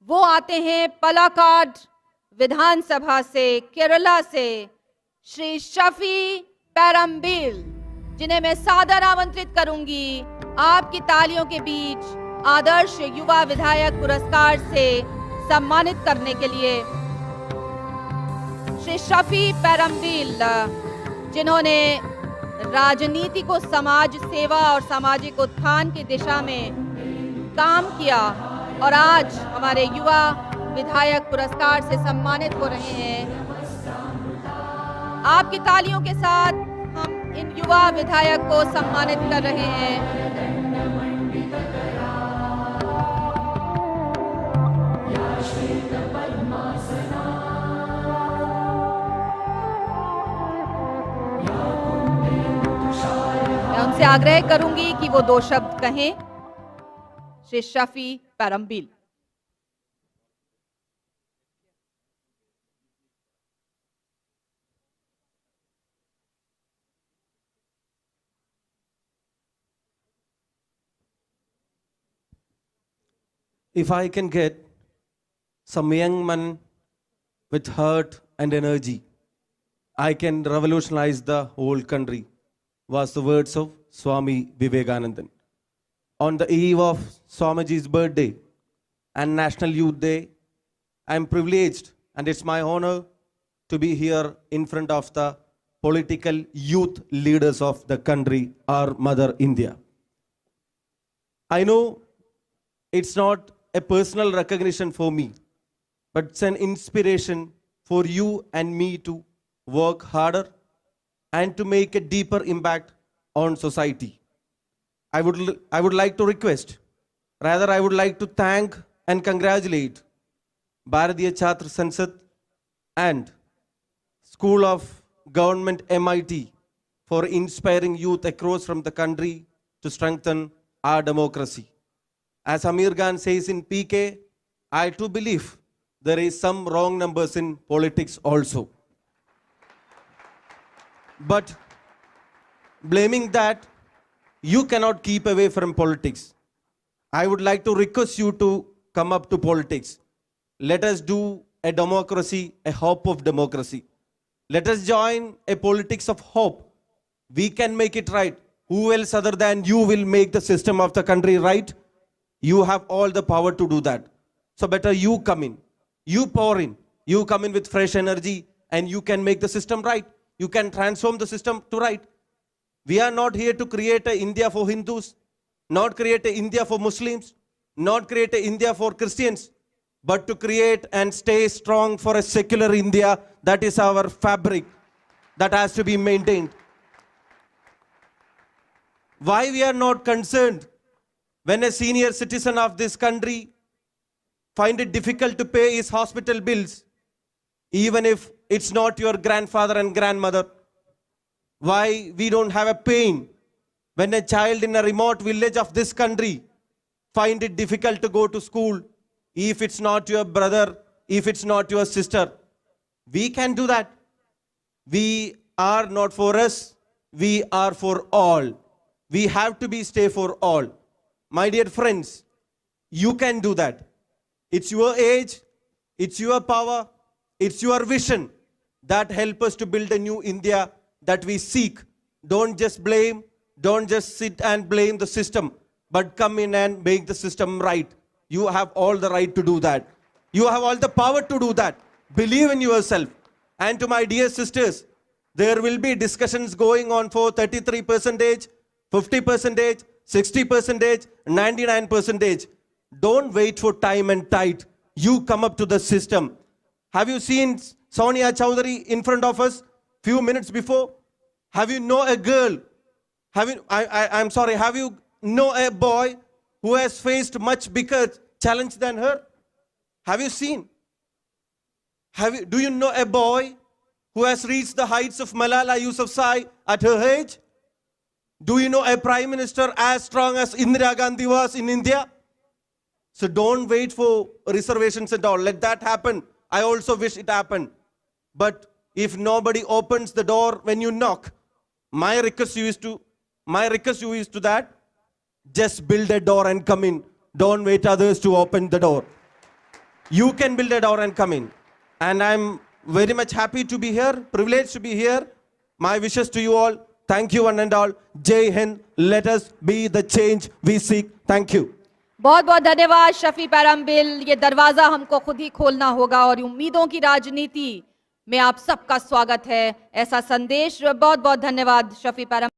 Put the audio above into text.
वो आते हैं पलाकाड विधानसभा से, केरला से, श्री शफी पैरम्बिल, जिन्हें मैं सादर आमंत्रित करूंगी आपकी तालियों के बीच आदर्श युवा विधायक पुरस्कार से सम्मानित करने के लिए। श्री शफी पैरम्बिल, जिन्होंने राजनीति को समाज सेवा और सामाजिक उत्थान की दिशा में काम किया और आज हमारे युवा विधायक पुरस्कार से सम्मानित हो रहे हैं। आपकी तालियों के साथ हम इन युवा विधायक को सम्मानित कर रहे हैं। मैं उनसे आग्रह करूंगी कि वो 2 शब्द कहें। Shri Shafi पैरम्बिल। If I can get some young man with heart and energy, I can revolutionize the whole country, was the words of Swami Vivekananda. On the eve of Swamiji's birthday and National Youth Day, I am privileged and it's my honor to be here in front of the political youth leaders of the country, our Mother India. I know it's not a personal recognition for me, but it's an inspiration for you and me to work harder and to make a deeper impact on society. I would like to request, rather I would like to thank and congratulate Bharatiya Chhatra Sansad and School of Government MIT for inspiring youth across from the country to strengthen our democracy. As Amir Khan says in PK, I too believe there is some wrong numbers in politics also. But blaming that, you cannot keep away from politics. I would like to request you to come up to politics. Let us do a democracy, a hope of democracy. Let us join a politics of hope. We can make it right. Who else other than you will make the system of the country right? You have all the power to do that. So better you come in. You pour in. You come in with fresh energy and you can make the system right. You can transform the system to right. We are not here to create a India for Hindus, not create a India for Muslims, not create a India for Christians, but to create and stay strong for a secular India. That is our fabric that has to be maintained. Why we are not concerned when a senior citizen of this country find it difficult to pay his hospital bills, even if it's not your grandfather and grandmother? Why we don't have a pain when a child in a remote village of this country find it difficult to go to school, if it's not your brother, if it's not your sister? We can do that. We are not for us, we are for all. We have to be stay for all. My dear friends, you can do that. It's your age, it's your power, it's your vision that help us to build a new India that we seek. Don't just blame, don't just sit and blame the system, but come in and make the system right. You have all the right to do that. You have all the power to do that. Believe in yourself. And to my dear sisters, there will be discussions going on for 33%, 50%, 60%, 99%. Don't wait for time and tide. You come up to the system. Have you seen Sonia Chowdhury in front of us few minutes before? Have you know a girl? Have you know a boy who has faced much bigger challenge than her? Have you seen? Do you know a boy who has reached the heights of Malala Yousafzai at her age? Do you know a prime minister as strong as Indira Gandhi was in India? So don't wait for reservations and all. Let that happen. I also wish it happened. But if nobody opens the door when you knock, my request you is to that, just build a door and come in. Don't wait others to open the door. you can build a door and come in. And I'm very much happy to be here, privileged to be here. My wishes to you all. Thank you one and all. Jai Hind. Let us be the change we seek. Thank you. बहुत बहुत धन्यवाद शफी पैरम्बिल। ये दरवाजा हमको खुद ही खोलना होगा और उम्मीदों की राजनीति में आप सबका स्वागत है, ऐसा संदेश। बहुत बहुत धन्यवाद शफी पैरम्बिल।